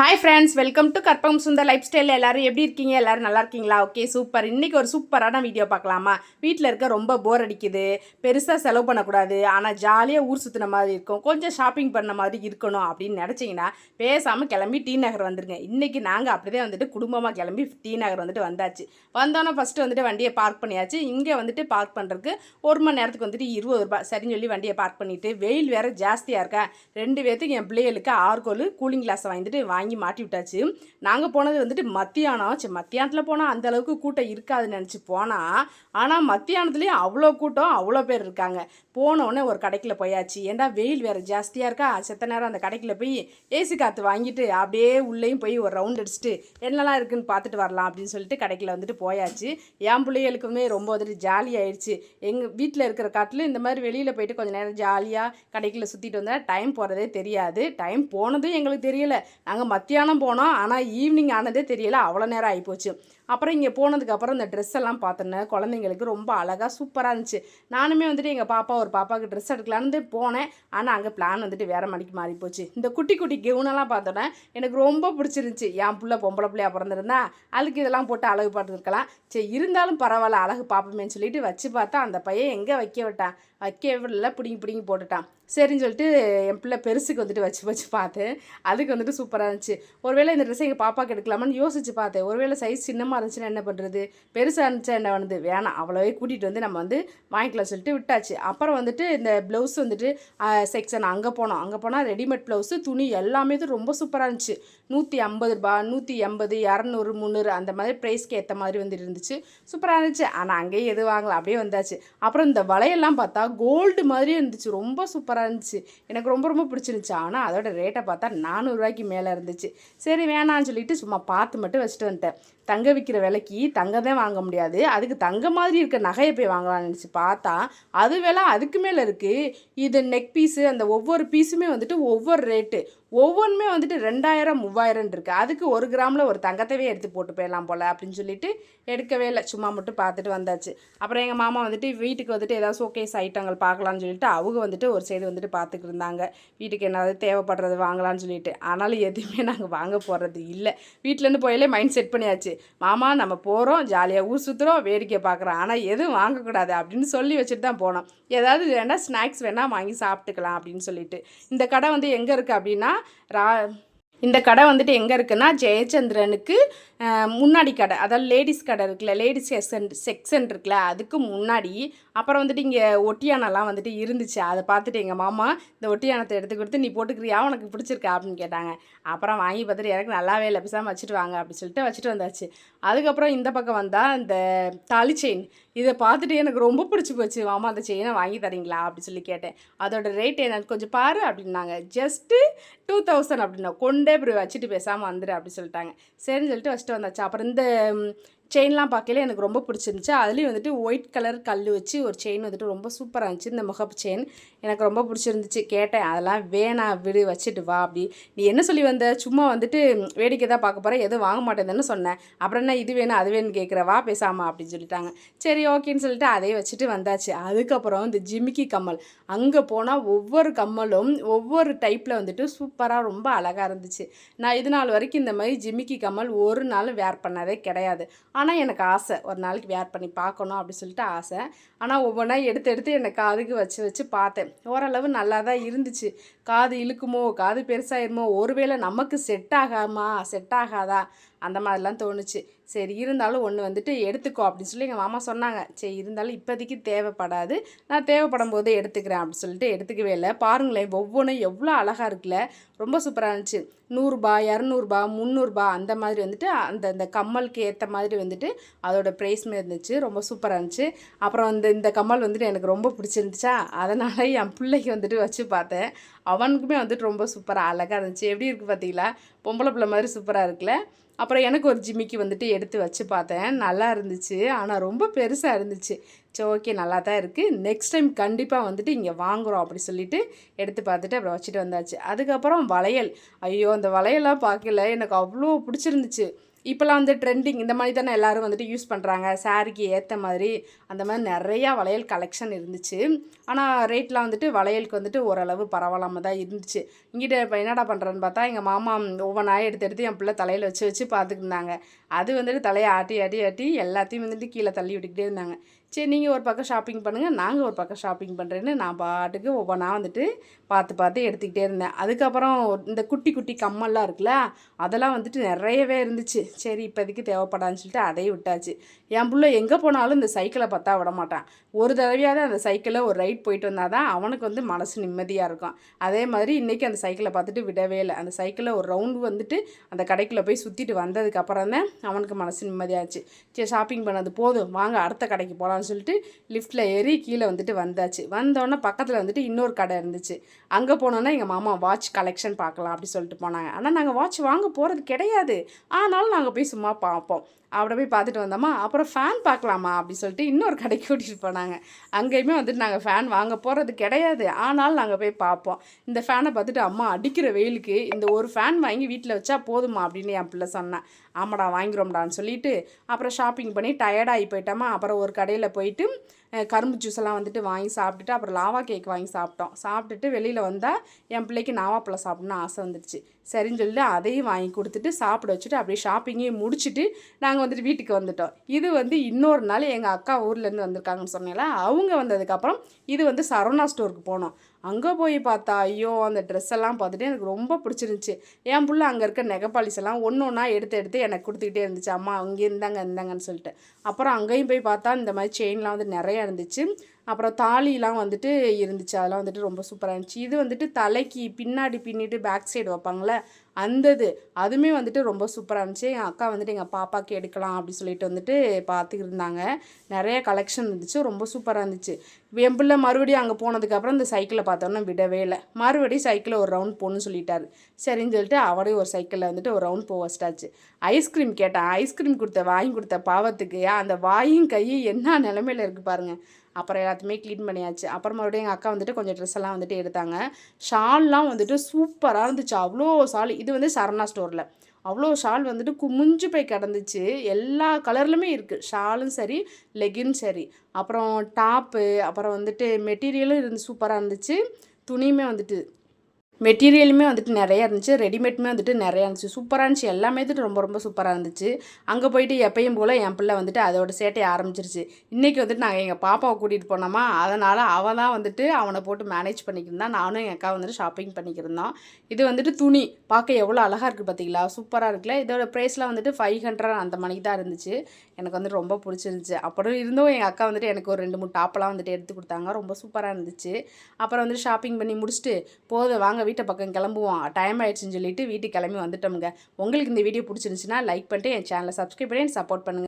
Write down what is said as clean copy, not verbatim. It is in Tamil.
Hi friends, welcome to Karpagam Sundar life style. எல்லோரும் எப்படி இருக்கீங்க? எல்லோரும் நல்லா இருக்கீங்களா? Okay, super. இன்றைக்கி ஒரு சூப்பரான வீடியோ பார்க்கலாமா? வீட்டில் இருக்க ரொம்ப போர் அடிக்குது, பெருசாக செலவு பண்ணக்கூடாது, ஆனால் ஜாலியாக ஊர் சுற்றின மாதிரி இருக்கும், கொஞ்சம் ஷாப்பிங் பண்ண மாதிரி இருக்கணும் அப்படின்னு நினச்சிங்கன்னா பேசாமல் கிளம்பி டி நகர் வந்துடுங்க. இன்றைக்கி நாங்கள் அப்படியே வந்துட்டு குடும்பமாக கிளம்பி டி நகர் வந்துட்டு வந்தாச்சு. வந்தோன்னே ஃபஸ்ட்டு வந்துட்டு வண்டியை பார்க் பண்ணியாச்சு. இங்கே வந்துட்டு பார்க் பண்ணுறதுக்கு 1 மணி நேரத்துக்கு வந்துட்டு 20 ரூபாய் சரின்னு சொல்லி வண்டியை பார்க் பண்ணிவிட்டு, வெயில் வேறு ஜாஸ்தியாக இருக்கா, 2 பேர்த்துக்கு என் பிள்ளைகளுக்கு ஆர்கோல் கூலிங் கிளாஸை வாங்கி மாட்டி விட்டாச்சு. நாங்கள் போனது வந்துட்டு மத்தியானம். சரி, மத்தியானத்தில் போனால் அந்தளவுக்கு கூட்டம் இருக்காதுன்னு நினச்சி போனால், ஆனால் மத்தியானத்துலேயும் அவ்வளோ கூட்டம், அவ்வளோ பேர் இருக்காங்க. போனோடனே ஒரு கடைக்கில் போயாச்சு. ஏன்டா வெயில் வேறு ஜாஸ்தியாக இருக்கா, செத்த நேரம் அந்த கடைக்கில் போய் ஏசி காற்று வாங்கிட்டு அப்படியே உள்ளேயும் போய் ஒரு ரவுண்ட் அடிச்சுட்டு என்னெல்லாம் இருக்குதுன்னு பார்த்துட்டு வரலாம் அப்படின்னு சொல்லிட்டு கடைக்கில் வந்துட்டு போயாச்சு. என் பிள்ளைகளுக்குமே ரொம்ப வந்துட்டு ஜாலி ஆயிடுச்சு. எங்கள் வீட்டில் இருக்கிற காட்டில் இந்த மாதிரி வெளியில் போயிட்டு கொஞ்சம் நேரம் ஜாலியாக கடைக்கில் சுற்றிட்டு வந்தால் டைம் போகிறதே தெரியாது. டைம் போனதும் எங்களுக்கு தெரியலை. நாங்கள் மத்தியானம் போனோம், ஆனால் ஈவினிங் ஆனதே தெரியலை, அவ்வளோ நேரம் ஆகிப்போச்சு. அப்புறம் இங்கே போனதுக்கப்புறம் இந்த ட்ரெஸ் எல்லாம் பார்த்தோன்னே குழந்தைங்களுக்கு ரொம்ப அழகாக சூப்பராக இருந்துச்சு. நானுமே வந்துட்டு எங்கள் பாப்பாவுக்கு ட்ரெஸ் எடுக்கலான்னு போனேன். ஆனால் அங்கே பிளான் வந்துட்டு வேறு மணிக்கு மாறி போச்சு. இந்த குட்டி குட்டி கெவுனெல்லாம் பார்த்தோன்னே எனக்கு ரொம்ப பிடிச்சிருந்துச்சி. என் பிள்ளை பொம்பளை பிள்ளையாக பிறந்திருந்தா அதுக்கு இதெல்லாம் போட்டு அழகு பார்த்துருக்கலாம். சரி, இருந்தாலும் பரவாயில்ல, அழகு பார்ப்போமேன்னு சொல்லிட்டு வச்சு பார்த்தா அந்த பையன் எங்கே வைக்க விட்டான், வைக்க விடல, பிடிங்கி போட்டுட்டான். சரின்னு சொல்லிட்டு என் பிள்ளை பெருசுக்கு வந்துட்டு வச்சு பார்த்தேன். அதுக்கு வந்துட்டு சூப்பராக இருந்துச்சு. ஒருவேளை இந்த ட்ரெஸ்ஸை எங்கள் பாப்பாவுக்கு எடுக்கலாமான்னு யோசிச்சு பார்த்தேன். ஒருவேளை சைஸ் சின்னமாக இருந்துச்சுன்னா என்ன பண்ணுறது, பெருசாக இருந்துச்சா என்ன பண்ணுது, வேணாம் அவ்வளோவே கூட்டிகிட்டு வந்து நம்ம வந்து வாங்கிக்கலாம் சொல்லிட்டு விட்டாச்சு. அப்புறம் வந்துட்டு இந்த ப்ளவுஸ் வந்துட்டு செக்ஷன் அங்கே போனால் ரெடிமேட் ப்ளவுஸு துணி எல்லாமே ரொம்ப சூப்பராக இருந்துச்சு. 150 ரூபா, 180, 200, 300 அந்த மாதிரி ப்ரைஸ்க்கு ஏற்ற மாதிரி வந்துட்டு இருந்துச்சு. சூப்பராக இருந்துச்சு. ஆனால் அங்கேயே எது வாங்கலாம், அப்படியே வந்தாச்சு. அப்புறம் இந்த வளையெல்லாம் பார்த்தா கோல்டு மாதிரியே இருந்துச்சு, ரொம்ப சூப்பராக இருந்துச்சு. எனக்கு ரொம்ப பிடிச்சிருந்துச்சு. ஆனால் அதோட ரேட்டை பார்த்தா 400 ரூபாய்க்கு மேலே இருந்துச்சு. சரி, வேணான்னு சொல்லிட்டு சும்மா பார்த்து மட்டும் வச்சுட்டு வந்துட்டேன். தங்க விற்கிற விலைக்கு தங்கம் தான் வாங்க முடியாது, அதுக்கு தங்க மாதிரி இருக்க நகையை போய் வாங்கலாம்னு நினச்சி பார்த்தா அது விலை அதுக்கு மேலே இருக்குது. இது நெக் பீஸு, அந்த ஒவ்வொரு பீஸுமே வந்துட்டு ஒவ்வொரு ரேட்டு, ஒவ்வொன்றுமே வந்துட்டு 2000 3000 இருக்குது. அதுக்கு 1 கிராமில் ஒரு தங்கத்தவே எடுத்து போட்டு போயிடலாம் போல் அப்படின்னு சொல்லிட்டு எடுக்கவே இல்லை, சும்மா மட்டும் பார்த்துட்டு வந்தாச்சு. அப்புறம் எங்கள் மாமா வந்துட்டு வீட்டுக்கு வந்துட்டு ஏதாவது ஷோகேஸ் ஐட்டங்கள் பார்க்கலான்னு சொல்லிட்டு அவங்க வந்துட்டு ஒரு சைடு வந்துட்டு பார்த்துட்டு இருந்தாங்க. வீட்டுக்கு என்னது தேவைப்படுறது வாங்கலான்னு சொல்லிட்டு. ஆனாலும் எதுவுமே நாங்கள் வாங்க போகிறது இல்லை. வீட்டிலேருந்து போயிலே மைண்ட் செட் பண்ணியாச்சு. மாமா நம்ம போகிறோம், ஜாலியாக ஊர் சுற்றுறோம், வேடிக்கை பார்க்குறோம், ஆனால் எதுவும் வாங்கக்கூடாது அப்படின்னு சொல்லி வச்சுட்டு தான் போனோம். ஏதாவது வேணால் ஸ்நாக்ஸ் வேணால் வாங்கி சாப்பிட்டுக்கலாம் அப்படின்னு சொல்லிட்டு. இந்த கடை வந்து எங்கே இருக்குது அப்படின்னா இந்த கடை வந்துட்டு எங்கே இருக்குன்னா ஜெயச்சந்திரனுக்கு முன்னாடி கடை, அதாவது லேடிஸ் கடை இருக்குல்ல, லேடிஸ் செக்ஷன் இருக்குல்ல, அதுக்கு முன்னாடி. அப்புறம் வந்துட்டு இங்கே ஒட்டியானெல்லாம் வந்துட்டு இருந்துச்சு. அதை பார்த்துட்டு எங்கள் மாமா இந்த ஒட்டியானத்தை எடுத்து கொடுத்து, நீ போட்டுக்கிறியா, உனக்கு பிடிச்சிருக்கா அப்படின்னு கேட்டாங்க. அப்புறம் வாங்கி பார்த்துட்டு எனக்கு நல்லாவே இல்லை, பேசாமல் வச்சுட்டு வாங்க அப்படின்னு சொல்லிட்டு வச்சுட்டு வந்தாச்சு. அதுக்கப்புறம் இந்த பக்கம் வந்தால் இந்த தாலி செயின், இதை பார்த்துட்டு எனக்கு ரொம்ப பிடிச்சி போச்சு. மாமா அந்த செயினை வாங்கி தரீங்களா அப்படின்னு சொல்லி கேட்டேன். அதோட ரேட் என்னன்னு கொஞ்சம் பாரு அப்படின்னாங்க. ஜஸ்ட்டு 2000 அப்படின்னா, கொண்டே இப்படி வச்சுட்டு பேசாமல் வந்துடு அப்படி சொல்லிட்டாங்க. சரின்னு சொல்லிட்டு வச்சுட்டு வந்தாச்சு. அப்புறம் இந்த செயின்லாம் பார்க்கல எனக்கு ரொம்ப பிடிச்சிருந்துச்சு. அதுலேயும் வந்துட்டு ஒயிட் கலர் கல் வச்சு ஒரு செயின் வந்துட்டு ரொம்ப சூப்பராக இருந்துச்சு. இந்த முகப்பு செயின் எனக்கு ரொம்ப பிடிச்சிருந்துச்சு. கேட்டேன், அதெல்லாம் வேணாம் விடு, வச்சுட்டு வா அப்படி. நீ என்ன சொல்லி வந்த, சும்மா வந்துட்டு வேடிக்கை தான் பார்க்க போகிறேன், எதுவும் வாங்க மாட்டேன்னு சொன்னேன், அப்புறம் என்ன இது வேணும் அது வேணும்னு கேட்குற, வா பேசாமா அப்படின்னு சொல்லிட்டாங்க. சரி ஓகேன்னு சொல்லிட்டு அதையே வச்சுட்டு வந்தாச்சு. அதுக்கப்புறம் இந்த ஜிமிக்கி கம்மல், அங்கே போனால் ஒவ்வொரு கம்மலும் ஒவ்வொரு டைப்பில் வந்துட்டு சூப்பராக ரொம்ப அழகாக இருந்துச்சு. நான் இது நாள் வரைக்கும் இந்த மாதிரி ஜிமிக்கி கம்மல் ஒரு நாள் வேர் பண்ணதே கிடையாது. ஆனால் எனக்கு ஆசை, ஒரு நாளைக்கு வேர் பண்ணி பார்க்கணும் அப்படி சொல்லிட்டு ஆசை. ஆனால் ஒவ்வொன்றா எடுத்து எனக்கு காதுக்கு வச்சு பார்த்தேன். ஓரளவு நல்லா தான் இருந்துச்சு. காது இழுக்குமோ, காது பெருசாயிருமோ, ஒருவேளை நமக்கு செட் ஆகாதா அந்த மாதிரிலாம் தோணுச்சு. சரி, இருந்தாலும் ஒன்று வந்துட்டு எடுத்துக்கோ அப்படின்னு சொல்லி எங்கள் மாமா சொன்னாங்க. சரி, இருந்தாலும் இப்போதைக்கு தேவைப்படாது, நான் தேவைப்படும் போது எடுத்துக்கிறேன் அப்படின்னு சொல்லிட்டு எடுத்துக்கவே இல்லை. பாருங்களேன், ஒவ்வொன்றும் எவ்வளோ அழகாக இருக்குல்ல, ரொம்ப சூப்பராக இருந்துச்சு. 100 ரூபாய், 200 ரூபாய், 300 ரூபாய் அந்த மாதிரி வந்துட்டு அந்த கம்மலுக்கு ஏற்ற மாதிரி வந்துட்டு அதோட ப்ரைஸுமே இருந்துச்சு. ரொம்ப சூப்பராக இருந்துச்சு. அப்புறம் இந்த கம்மல் வந்துட்டு எனக்கு ரொம்ப பிடிச்சிருந்துச்சா, அதனால் என் பிள்ளைக்கு வந்துட்டு வச்சு பார்த்தேன். அவனுக்குமே வந்துட்டு ரொம்ப சூப்பராக அழகாக இருந்துச்சு. எப்படி இருக்குது பார்த்தீங்களா, பொம்பளை பிள்ளை மாதிரி சூப்பராக இருக்குல்ல. அப்புறம் எனக்கு ஒரு ஜிமிக்கி வந்துட்டு எடுத்து வச்சு பார்த்தேன், நல்லா இருந்துச்சு. ஆனால் ரொம்ப பெருசாக இருந்துச்சு. சரி ஓகே, நல்லா தான் இருக்குது, நெக்ஸ்ட் டைம் கண்டிப்பாக வந்துட்டு இங்கே வாங்குகிறோம் அப்படி சொல்லிவிட்டு எடுத்து பார்த்துட்டு அப்புறம் வச்சுட்டு வந்தாச்சு. அதுக்கப்புறம் வளையல், ஐயோ அந்த வளையல்லாம் பார்க்கல, எனக்கு அவ்வளோ பிடிச்சிருந்துச்சு. இப்போலாம் வந்து ட்ரெண்டிங் இந்த மாதிரி தானே எல்லோரும் வந்துட்டு யூஸ் பண்ணுறாங்க. சாரீக்கு ஏற்ற மாதிரி அந்த மாதிரி நிறையா வளையல் கலெக்ஷன் இருந்துச்சு. ஆனால் ரேட்லாம் வந்துட்டு வளையலுக்கு வந்துட்டு ஓரளவு பரவாயில்லாம தான் இருந்துச்சு. இங்கிட்ட இப்போ என்னடா பண்ணுறேன்னு பார்த்தா எங்கள் மாமா ஒவ்வொன்றா எடுத்து எடுத்து என் பிள்ளை தலையில் வச்சு வச்சு பார்த்துட்டு இருந்தாங்க. அது வந்துட்டு தலையை ஆட்டி ஆட்டி ஆட்டி எல்லாத்தையும் வந்துட்டு கீழே தள்ளி விட்டுக்கிட்டே இருந்தாங்க. சரி நீங்கள் ஒரு பக்கம் ஷாப்பிங் பண்ணுங்கள், நாங்கள் ஒரு பக்கம் ஷாப்பிங் பண்ணுறேன்னு நான் பாட்டுக்கு ஒவ்வொன்றா வந்துட்டு பார்த்து பார்த்து எடுத்துக்கிட்டே இருந்தேன். அதுக்கப்புறம் இந்த குட்டி குட்டி கம்மல்லாம் இருக்குல்ல, அதெல்லாம் வந்துட்டு நிறையவே இருந்துச்சு. சரி இப்போதைக்கு தேவைப்படாதுன்னு சொல்லிட்டு அதையும் விட்டாச்சு. என் பிள்ளை எங்கே போனாலும் இந்த சைக்கிளை பார்த்தா விட மாட்டான். ஒரு தடவையாவது அந்த சைக்கிளில் ஒரு ரைட் போயிட்டு வந்தால் தான் அவனுக்கு வந்து மனசு நிம்மதியாக இருக்கும். அதே மாதிரி இன்றைக்கி அந்த சைக்கிளை பார்த்துட்டு விடவே இல்லை. அந்த சைக்கிளில் ஒரு ரவுண்டு வந்துட்டு அந்த கடைக்குள்ளே போய் சுற்றிட்டு வந்ததுக்கப்புறம் தான் அவனுக்கு மனசு நிம்மதியாச்சு. சரி ஷாப்பிங் பண்ணது போதும், வாங்க அடுத்த கடைக்கு போகலான்னு சொல்லிட்டு லிஃப்ட்டில் ஏறி கீழே வந்துட்டு வந்தாச்சு. வந்தோடனே பக்கத்தில் வந்துட்டு இன்னொரு கடை இருந்துச்சு. அங்கே போனோன்னா எங்கள் மாமா வாட்ச் கலெக்ஷன் பார்க்கலாம் அப்படி சொல்லிட்டு போனாங்க. ஆனால் நாங்கள் வாட்ச் வாங்க போகிறது கிடையாது. ஆனாலும் நாங்கள் போய் சும்மா பார்ப்போம். அப்படி போய் பார்த்துட்டு வந்தோமா. அப்புறம் ஃபேன் பார்க்கலாமா அப்படி சொல்லிட்டு இன்னொரு கடைக்கு கூட்டிகிட்டு போனாங்க. அங்கேயுமே வந்துட்டு நாங்கள் ஃபேன் வாங்க போகிறது கிடையாது. ஆனாலும் நாங்கள் போய் பார்ப்போம். இந்த ஃபேனை பார்த்துட்டு அம்மா அடிக்கிற வெயிலுக்கு இந்த ஒரு ஃபேன் வாங்கி வீட்டில் வச்சா போதுமா அப்படின்னு என் பிள்ளை சொன்னேன். ஆமாடா வாங்கிக்கிறோம்டான்னு சொல்லிட்டு அப்புறம் ஷாப்பிங் பண்ணி டயர்டாகி போயிட்டோமா. அப்புறம் ஒரு கடையில் போயிட்டு கரும்பு ஜூஸ் எல்லாம் வந்துட்டு வாங்கி சாப்பிட்டுட்டு அப்புறம் லாவா கேக் வாங்கி சாப்பிட்டோம். சாப்பிட்டுட்டு வெளியில் வந்தால் என் பிள்ளைக்கு நாவாப்பழம் சாப்பிட்ணுன்னு ஆசை வந்துடுச்சு. சரின்னு சொல்லிட்டு அதையும் வாங்கி கொடுத்துட்டு சாப்பிட வச்சுட்டு அப்படியே ஷாப்பிங்கையும் முடிச்சுட்டு நாங்கள் வந்துட்டு வீட்டுக்கு வந்துட்டோம். இது வந்து இன்னொரு நாள் எங்கள் அக்கா ஊர்லேருந்து வந்திருக்காங்கன்னு சொன்னேன்ல, அவங்க வந்ததுக்கப்புறம் இது வந்து சரவணா ஸ்டோருக்கு போனோம். அங்கே போய் பார்த்தா ஐயோ அந்த ட்ரெஸ் எல்லாம் பார்த்துட்டு எனக்கு ரொம்ப பிடிச்சிருந்துச்சி. என் பிள்ளை அங்கே இருக்க நெகப்பாலிஸ் எல்லாம் ஒன்று ஒன்றா எடுத்து எடுத்து எனக்கு கொடுத்துக்கிட்டே இருந்துச்சு. அம்மா அங்கே இருந்தாங்கன்னு சொல்லிட்டு. அப்புறம் அங்கேயும் போய் பார்த்தா இந்த மாதிரி செயின்லாம் வந்து நிறையா இருந்துச்சு. அப்புறம் தாலிலாம் வந்துட்டு இருந்துச்சு. அதெல்லாம் வந்துட்டு ரொம்ப சூப்பராக இருந்துச்சு. இது வந்துட்டு தலைக்கு பின்னாடி பின்னிட்டு பேக் சைடு வைப்பாங்களே அந்தது அதுவுமே வந்துட்டு ரொம்ப சூப்பராக இருந்துச்சு. என் அக்கா வந்துட்டு எங்கள் பாப்பாவுக்கு எடுக்கலாம் அப்படி சொல்லிட்டு வந்துட்டு பார்த்துக்கிட்டு இருந்தாங்க. நிறைய கலெக்ஷன் இருந்துச்சு, ரொம்ப சூப்பராக இருந்துச்சு. என் பிள்ளை மறுபடியும் அங்கே போனதுக்கப்புறம் இந்த சைக்கிளை பார்த்தோன்னா விடவே இல்லை. மறுபடியும் சைக்கிளை ஒரு ரவுண்ட் போகணுன்னு சொல்லிட்டாரு. சரின்னு சொல்லிட்டு அவரையும் ஒரு சைக்கிளில் வந்துட்டு ஒரு ரவுண்ட் போக வச்சிட்டாச்சு. ஐஸ்கிரீம் கேட்டேன். ஐஸ்கிரீம் வாங்கி கொடுத்த பாவத்துக்கு அந்த வாயும் கையும் என்ன நிலமையில இருக்குது பாருங்கள். அப்புறம் எல்லாத்தையுமே க்ளீன் பண்ணியாச்சு. அப்புறம் மறுபடியும் எங்கள் அக்கா வந்துட்டு கொஞ்சம் ட்ரெஸ் எல்லாம் வந்துட்டு எடுத்தாங்க. ஷால்லாம் வந்துட்டு சூப்பராக இருந்துச்சு. அவ்வளோ ஷால். இது வந்து சரவணா ஸ்டோரில் அவ்வளோ ஷால் வந்துட்டு குமிஞ்சு போய் கிடந்துச்சு. எல்லா கலர்லுமே இருக்குது. ஷாலும் சரி, லெகின் சரி, அப்புறம் டாப்பு, அப்புறம் வந்துட்டு மெட்டீரியலும் இருந்து சூப்பராக இருந்துச்சு. துணியுமே வந்துட்டு மெட்டீரியலுமே வந்துட்டு நிறையா இருந்துச்சு. ரெடிமேடுமே வந்துட்டு நிறையா இருந்துச்சு. சூப்பராக இருந்துச்சு. எல்லாமே வந்துட்டு ரொம்ப ரொம்ப சூப்பராக இருந்துச்சு. அங்கே போயிட்டு எப்பயும் போல் என் பிள்ளை வந்துட்டு அதோட சேட்டையை ஆரம்பிச்சிருச்சு. இன்றைக்கி வந்துட்டு நாங்கள் எங்கள் பாப்பாவை கூட்டிகிட்டு போனோமா, அதனால் அவள் தான் வந்துட்டு அவனை போட்டு மேனேஜ் பண்ணிக்கிருந்தான். நானும் எங்கள் அக்கா வந்துட்டு ஷாப்பிங் பண்ணிக்கிருந்தோம். இது வந்துட்டு துணி பார்க்க எவ்வளோ அழகாக இருக்குது பார்த்தீங்களா, சூப்பராக இருக்குல்ல. இதோட ப்ரைஸ்லாம் வந்துட்டு 500 அந்த மணிக்கு தான் இருந்துச்சு. எனக்கு வந்து ரொம்ப பிடிச்சிருந்துச்சு. அப்புறம் இருந்தும் எங்கள் அக்கா வந்துட்டு எனக்கு ஒரு 2 3 டாப்பெல்லாம் வந்துட்டு எடுத்து கொடுத்தாங்க. ரொம்ப சூப்பராக இருந்துச்சு. அப்புறம் வந்துட்டு ஷாப்பிங் பண்ணி முடிச்சுட்டு போதும் வாங்க வீட்டை பக்கம் கிளம்புவோம், டைம் ஆயிடுச்சுன்னு சொல்லிட்டு வீட்டுக்கு கிளம்பி வந்துட்டோமுங்க. உங்களுக்கு இந்த வீடியோ பிடிச்சிருந்துச்சுன்னா லைக் பண்ணிட்டு என் சேனலை சப்ஸ்கிரைப் பண்ணி சப்போர்ட் பண்ணுங்கள்.